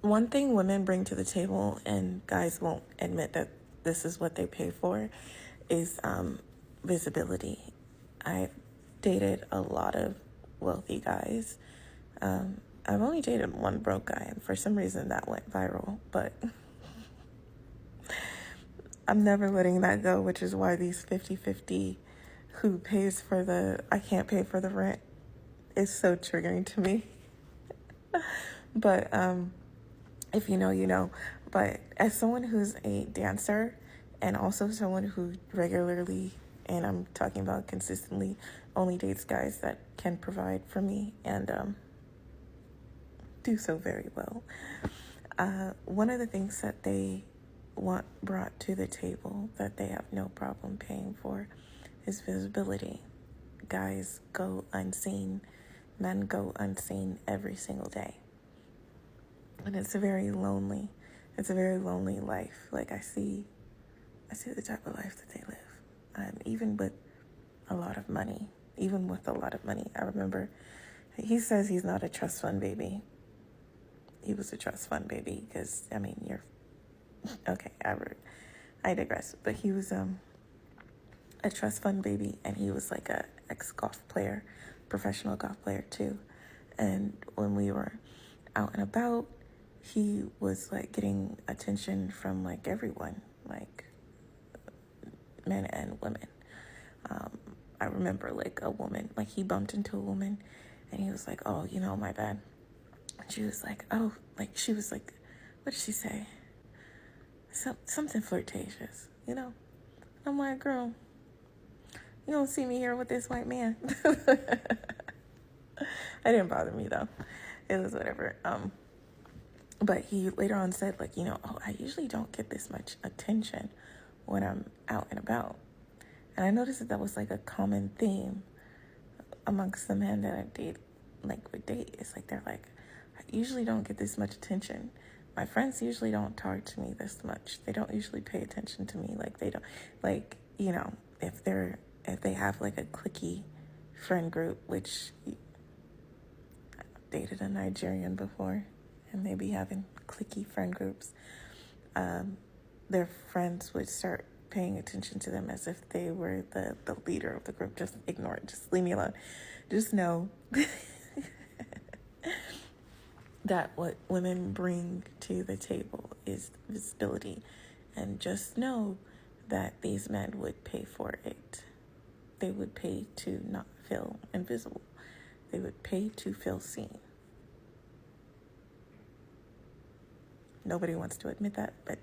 One thing women bring to the table, and guys won't admit that this is what they pay for, is visibility. I've dated a lot of wealthy guys. I've only dated one broke guy, and for some reason that went viral, but I'm never letting that go, which is why these 50-50 who pays for the, I can't pay for the rent is so triggering to me. But if you know, you know. But as someone who's a dancer and also someone who regularly, and I'm talking about consistently, only dates guys that can provide for me and do so very well. One of the things that they want brought to the table that they have no problem paying for is visibility. Guys go unseen, men go unseen every single day. And it's a very lonely life. Like I see the type of life that they live. Even with a lot of money, I remember he says he's not a trust fund baby. He was a trust fund baby because, I mean, you're, okay, I digress. But he was a trust fund baby, and he was like a ex-golf player, professional golf player too. And when we were out and about, he was like getting attention from like everyone, like men and women. I remember like a woman, like he bumped into a woman and he was like, oh, you know, my bad. And she was like, oh, like she was like, what did she say? Something flirtatious, you know? I'm like, girl, you don't see me here with this white man. It didn't bother me though. It was whatever. But he later on said, like, you know, oh, I usually don't get this much attention when I'm out and about. And I noticed that was like a common theme amongst the men that I would date. It's like, they're like, I usually don't get this much attention. My friends usually don't talk to me this much. They don't usually pay attention to me. Like, they don't, like, you know, if they have like a cliquey friend group, which I've dated a Nigerian before, and they be having cliquey friend groups, their friends would start paying attention to them as if they were the leader of the group. Just ignore it. Just leave me alone. Just know that what women bring to the table is visibility. And just know that these men would pay for it. They would pay to not feel invisible. They would pay to feel seen. Nobody wants to admit that, but